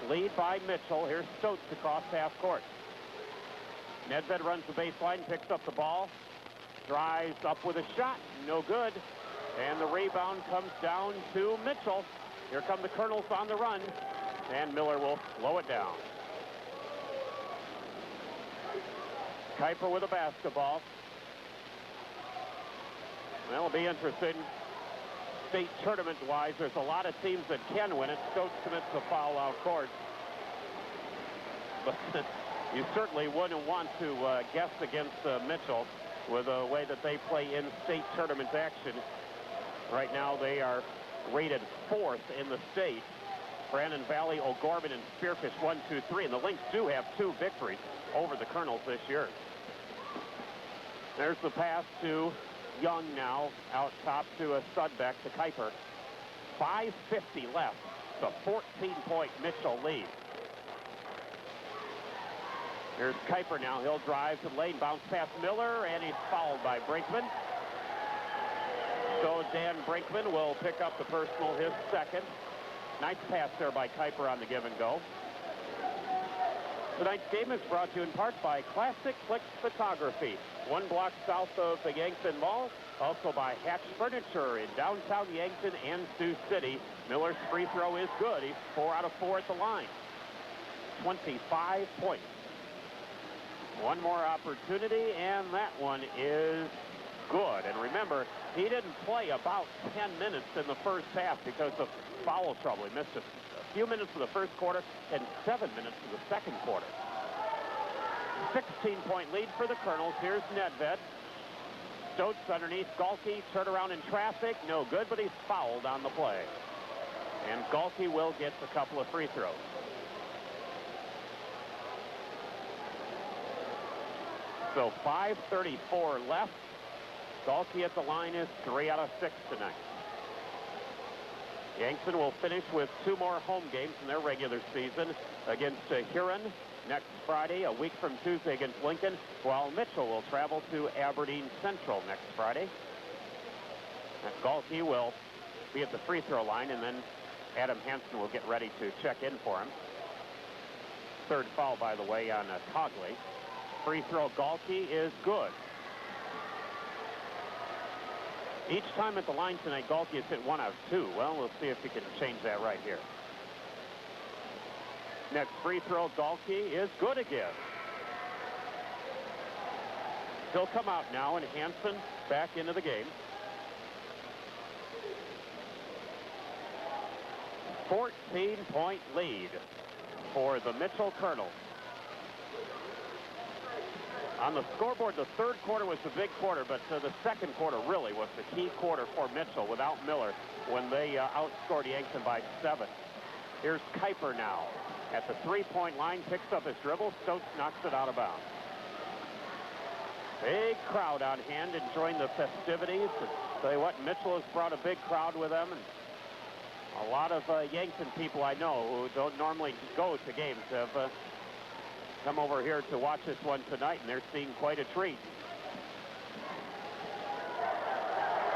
Lead by Mitchell. Here's Stokes across half court. Nedved runs the baseline, picks up the ball, drives up with a shot. No good. And the rebound comes down to Mitchell. Here come the Colonels on the run. And Miller will slow it down. Kuiper with a basketball. That'll be interesting. State tournament-wise, there's a lot of teams that can win it. Stokes commits a foul out court. But you certainly wouldn't want to guess against Mitchell with the way that they play in state tournament action. Right now, they are rated 4th in the state. Brandon Valley, O'Gorman, and Spearfish 1, 2, 3. And the Lynx do have 2 victories over the Colonels this year. There's the pass to Young now, out top to a Sudbeck to Kuiper. 5:50 left. It's a 14-point Mitchell lead. Here's Kuiper now. He'll drive to the lane, bounce past Miller, and he's fouled by Brinkman. So Dan Brinkman will pick up the personal, his second. Nice pass there by Kuiper on the give and go. Tonight's game is brought to you in part by Classic Clicks Photography, 1 block south of the Yankton Mall. Also by Hatch Furniture in downtown Yankton and Sioux City. Miller's free throw is good. He's 4 out of 4 at the line. 25 points. One more opportunity, and that one is good. And remember, he didn't play about 10 minutes in the first half because of foul trouble. He missed a few minutes of the first quarter and 7 minutes of the second quarter. 16-point lead for the Colonels. Here's Nedved. Stokes underneath Galke. Turnaround in traffic. No good, but he's fouled on the play. And Galke will get a couple of free throws. So 5:34 left. Galke at the line is 3 out of 6 tonight. Yankton will finish with 2 more home games in their regular season against Huron next Friday, a week from Tuesday against Lincoln, while Mitchell will travel to Aberdeen Central next Friday. And Galke will be at the free throw line, and then Adam Hansen will get ready to check in for him. Third foul, by the way, on Cogley. Free throw Galke is good. Each time at the line tonight, Galke has hit 1 out of 2. Well, we'll see if he can change that right here. Next free throw, Galke is good again. He'll come out now, and Hansen back into the game. 14-point lead for the Mitchell Colonels. On the scoreboard, the third quarter was the big quarter, but the second quarter really was the key quarter for Mitchell without Miller when they outscored Yankton by 7. Here's Kuiper now. At the three-point line, picks up his dribble. Stokes knocks it out of bounds. Big crowd on hand enjoying the festivities. Tell you what, Mitchell has brought a big crowd with them. And a lot of Yankton people I know who don't normally go to games have come over here to watch this one tonight, and they're seeing quite a treat.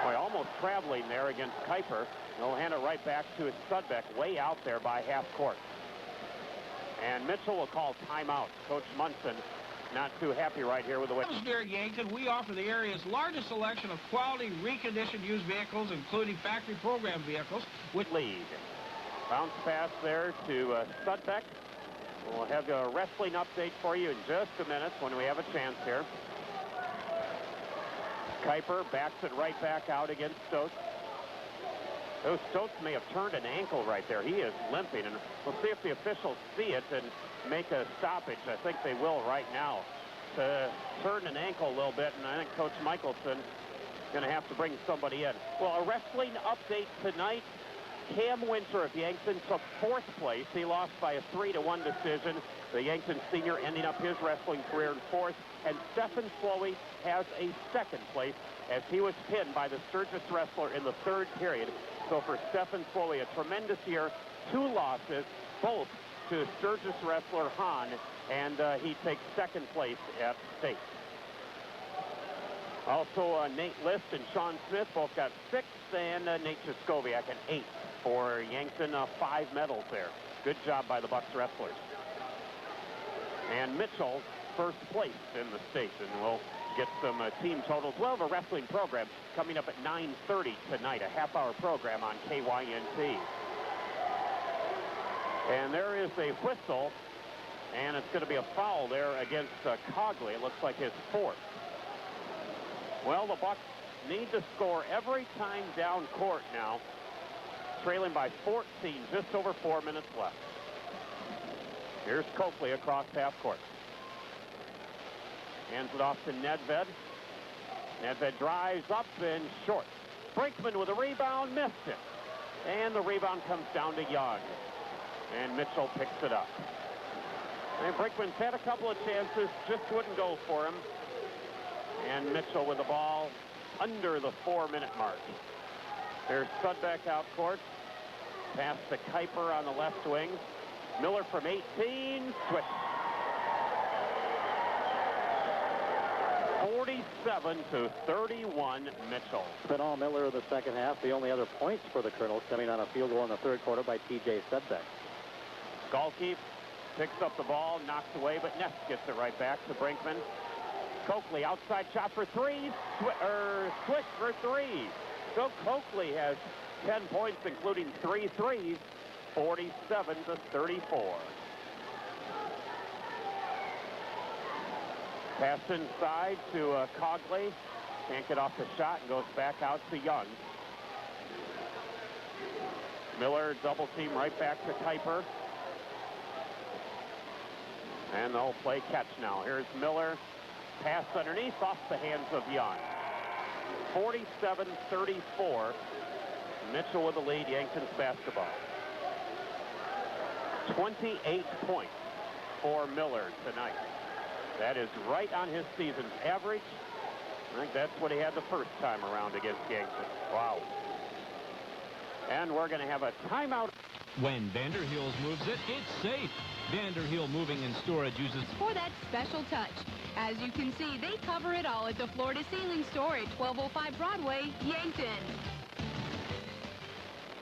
Boy, almost traveling there against Kuiper. He'll hand it right back to his Sudbeck, way out there by half court. And Mitchell will call timeout. Coach Munson not too happy right here with the win. Here at Yankton, we offer the area's largest selection of quality reconditioned used vehicles, including factory program vehicles. With lead. Bounce pass there to Sudbeck. We'll have a wrestling update for you in just a minute when we have a chance here. Kuiper backs it right back out against Stokes. Those Stokes may have turned an ankle right there. He is limping, and we'll see if the officials see it and make a stoppage. I think they will right now. To turn an ankle a little bit, and I think Coach Michelson is going to have to bring somebody in. Well, a wrestling update tonight. Cam Winter of Yankton took fourth place. He lost by a 3-1 decision. The Yankton senior ending up his wrestling career in fourth. And Stephen Slowey has a second place as he was pinned by the Sturgis wrestler in the third period. So for Stephen Slowey, a tremendous year. 2 losses, both to Sturgis wrestler Hahn, and he takes second place at state. Also, Nate List and Sean Smith both got 6th, and Nate Jaskowiak an 8th for Yankton. 5 medals there. Good job by the Bucks wrestlers. And Mitchell, first place in the state, and we'll get some team totals. We'll have a wrestling program coming up at 9:30 tonight, a half-hour program on KYNT. And there is a whistle, and it's going to be a foul there against Cogley. It looks like his 4th. Well, the Bucks need to score every time down court now, trailing by 14, just over 4 minutes left. Here's Coakley across half court. Hands it off to Nedved. Nedved drives up and short. Brinkman with a rebound, missed it. And the rebound comes down to Young. And Mitchell picks it up. And Brinkman's had a couple of chances, just wouldn't go for him. And Mitchell with the ball under the 4-minute mark. There's Sudbeck out court. Pass to Kuiper on the left wing. Miller from 18, switch. 47-31, Mitchell. Spinall Miller of the second half. The only other points for the Colonels coming on a field goal in the third quarter by T.J. Sudbeck. Galke picks up the ball, knocks away, but Ness gets it right back to Brinkman. Coakley, outside shot for 3, switch for 3. So Coakley has 10 points, including 3 threes, 47-34. Pass inside to Cogley. Can't get off the shot and goes back out to Young. Miller double team right back to Kuiper. And they'll play catch now. Here's Miller. Pass underneath off the hands of Young. 47-34. Mitchell with the lead, Yankton's basketball. 28 points for Miller tonight. That is right on his season's average. I think that's what he had the first time around against Yankton. Wow. And we're going to have a timeout. When Vanderhills moves it, it's safe. Vanderhill Moving and Storage uses For that special touch. As you can see, they cover it all at the Floor to Ceiling store at 1205 Broadway, Yankton.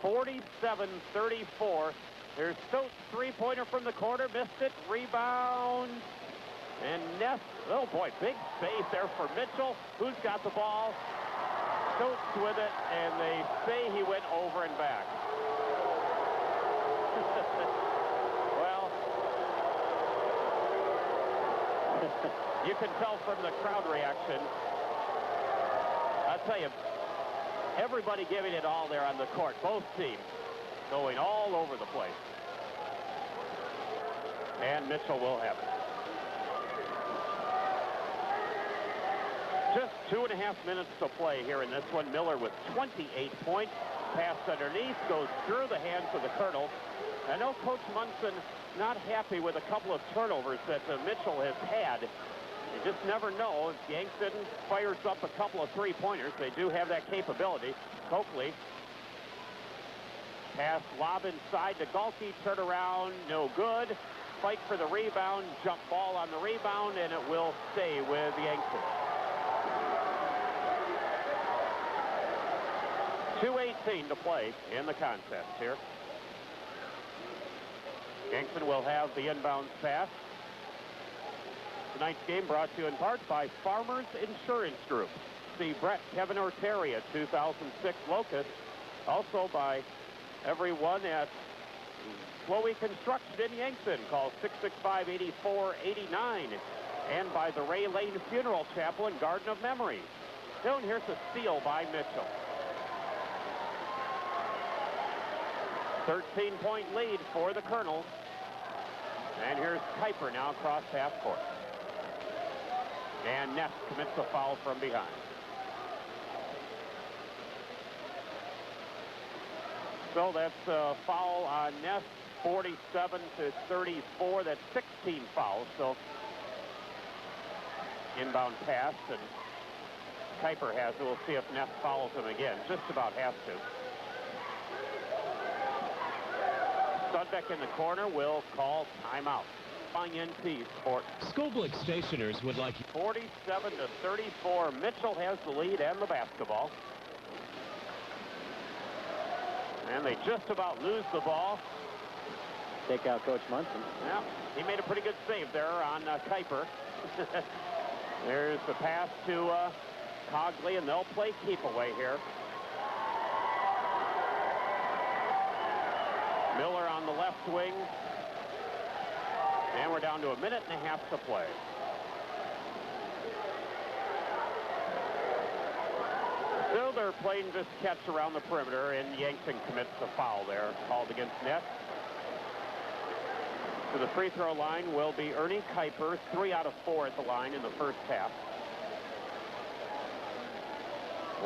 47-34. There's Stokes, three-pointer from the corner, missed it, rebound, and Ness, oh boy, big space there for Mitchell, who's got the ball. Stokes with it, and they say he went over and back. Well, you can tell from the crowd reaction. I'll tell you, everybody giving it all there on the court, both teams going all over the place. And Mitchell will have it. Just 2.5 minutes to play here in this one. Miller with 28 points. Pass underneath, goes through the hands of the Colonel. I know Coach Munson not happy with a couple of turnovers that Mitchell has had. You just never know. If Yankton fires up a couple of three-pointers, they do have that capability. Coakley. Pass lob inside to Galkey. Turn around. No good. Fight for the rebound. Jump ball on the rebound, and it will stay with Yankton. 2:18 to play in the contest here. Yankton will have the inbounds pass. Tonight's game brought to you in part by Farmers Insurance Group. See Brett, Kevin Orteria, 2006 Locust. Also by everyone at Chloe Construction in Yankton. Call 665-8489. And by the Ray Lane Funeral Chapel and Garden of Memories. Down here's a steal by Mitchell. 13-point lead for the Colonels. And here's Kuiper now across half court. And Ness commits a foul from behind. So that's a foul on Ness, 47-34. That's 16 fouls. So inbound pass, and Kuiper has it. We'll see if Ness follows him again. Just about has to. Sudbeck in the corner will call timeout. NT Sports. Skolblick Stationers would like 47-34. Mitchell has the lead and the basketball. And they just about lose the ball. Take out Coach Munson. Yeah, he made a pretty good save there on Kuiper. There's the pass to Cogley, and they'll play keep away here. Miller on the left wing. And we're down to a minute and a half to play. So they're playing this catch around the perimeter, and Yankton commits the foul there, called against Ness. To the free throw line will be Ernie Kuiper, 3 out of 4 at the line in the first half.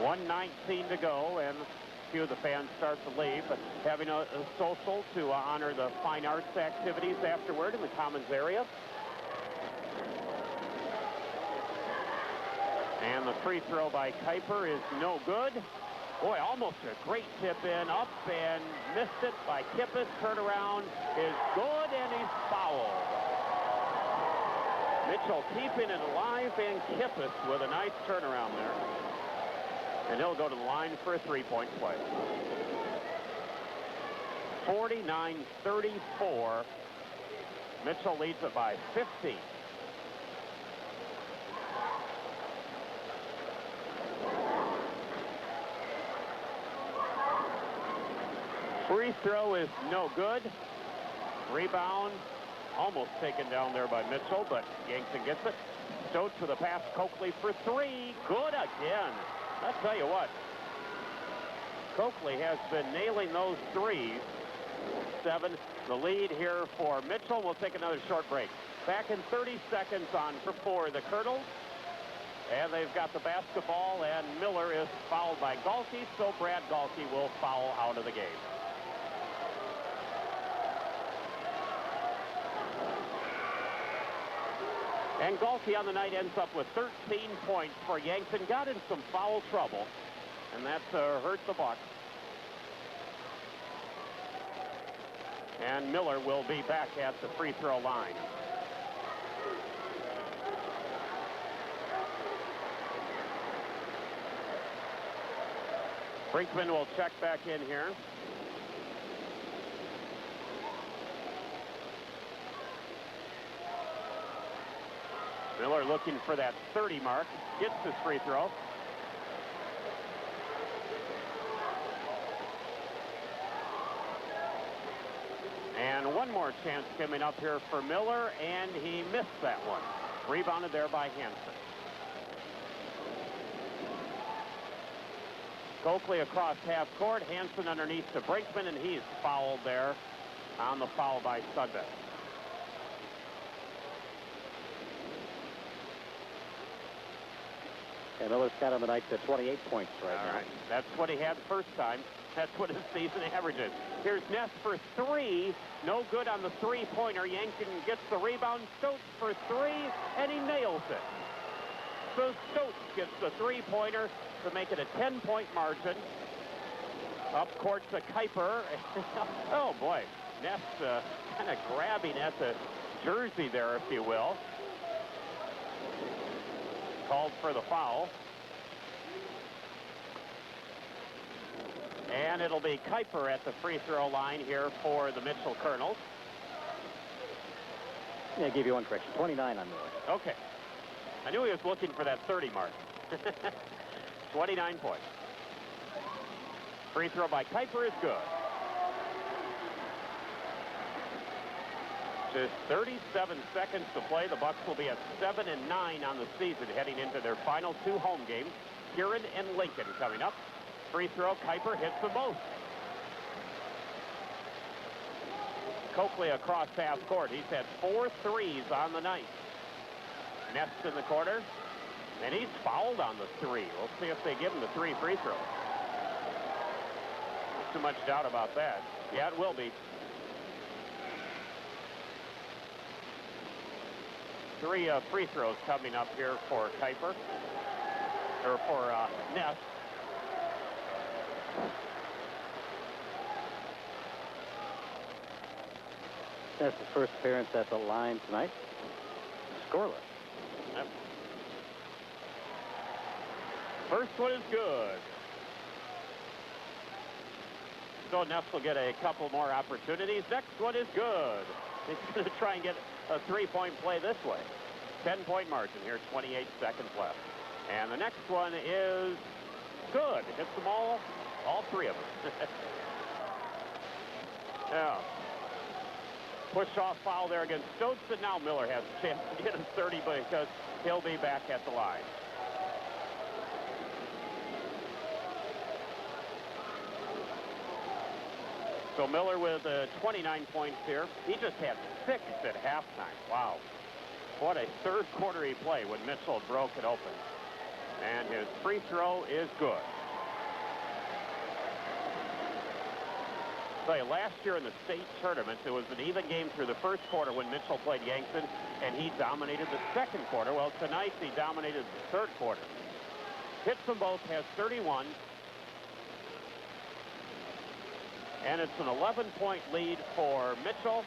1:19 to go, and a few of the fans start to leave, but having a social to honor the fine arts activities afterward in the Commons area. And the free throw by Kuiper is no good. Boy, almost a great tip in, up and missed it by Kippis. Turnaround is good, and he's fouled. Mitchell keeping it alive, and Kippis with a nice turnaround there. And he'll go to the line for a three-point play. 49-34. Mitchell leads it by 15. Free throw is no good. Rebound almost taken down there by Mitchell, but Yankton gets it. Stokes with a pass. Coakley for 3. Good again. I'll tell you what. Coakley has been nailing those threes. 7. The lead here for Mitchell. We'll take another short break. Back in 30 seconds on for the Colonels. And they've got the basketball, and Miller is fouled by Galkey, so Brad Galkey will foul out of the game. And Galkey on the night ends up with 13 points for Yankton. Got in some foul trouble, and that's hurt the Bucks. And Miller will be back at the free throw line. Brinkman will check back in here. Miller looking for that 30 mark. Gets his free throw. And one more chance coming up here for Miller, and he missed that one. Rebounded there by Hansen. Coakley across half court. Hansen underneath to Brinkman, and he's fouled there on the foul by Sudbeck. And Miller's got on the night to 28 points right now. Right. That's what he had first time. That's what his season average is. Here's Ness for three. No good on the three-pointer. Yankton gets the rebound. Stokes for three, and he nails it. So Stokes gets the three-pointer to make it a 10-point margin. Up court to Kuiper. Oh, boy. Ness kind of grabbing at the jersey there, if you will. Called for the foul. And it'll be Kuiper at the free throw line here for the Mitchell Colonels. Yeah, give you one correction. 29 on Miller. Okay. I knew he was looking for that 30 mark. 29 points. Free throw by Kuiper is good. Just 37 seconds to play. The Bucks will be at 7-9 on the season heading into their final two home games. Huron and Lincoln coming up. Free throw, Kuiper hits them both. Coakley across half court. He's had 4 threes on the night. Ness in the corner, and he's fouled on the three. We'll see if they give him the 3 free throws. Not too much doubt about that. Yeah, it will be. 3 free throws coming up here for Kuiper, or for Ness. That's his first appearance at the line tonight. Scoreless. Yep. First one is good. So Ness will get a couple more opportunities. Next one is good. He's going to try and get a 3-point play this way. 10-point margin here, 28 seconds left. And the next one is good. Hits them all 3 of them. Yeah. Push-off foul there against Stokes, and now Miller has a chance to get his 30 because he'll be back at the line. So Miller with 29 points here. He just had 6 at halftime. Wow. What a third quarter he played when Mitchell broke it open. And his free throw is good. I'll tell you, last year in the state tournament, it was an even game through the first quarter when Mitchell played Yankton, and he dominated the second quarter. Well, tonight he dominated the third quarter. Hits them both, has 31. And it's an 11-point lead for Mitchell.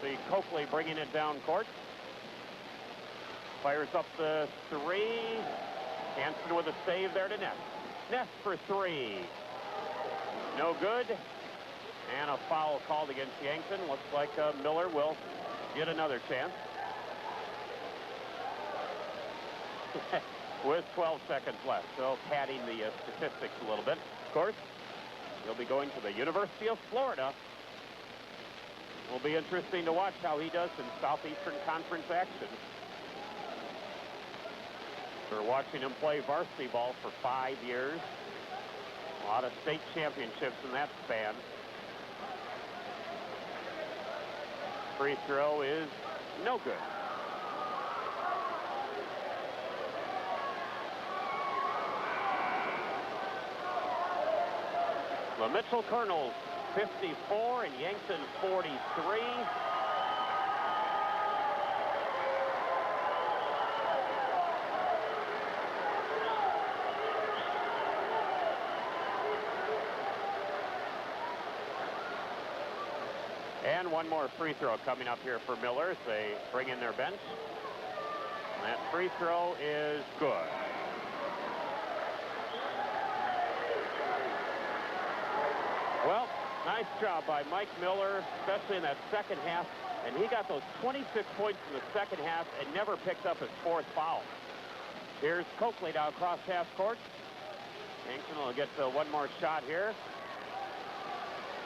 See Coakley bringing it down court. Fires up the 3. Hansen with a save there to Ness. Ness for 3. No good. And a foul called against Yankton. Looks like Miller will get another chance. With 12 seconds left. So padding the statistics a little bit. Of course, he'll be going to the University of Florida. Will be interesting to watch how he does in Southeastern Conference action. We're watching him play varsity ball for 5 years. A lot of state championships in that span. Free throw is no good. The Mitchell Colonels 54 and Yankton 43. And one more free throw coming up here for Miller as they bring in their bench. And that free throw is good. Well, nice job by Mike Miller, especially in that second half. And he got those 26 points in the second half and never picked up his 4th foul. Here's Coakley now across half court. Yankton will get one more shot here.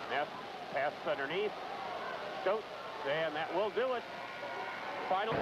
Ness pass underneath. Stokes, and that will do it. Final.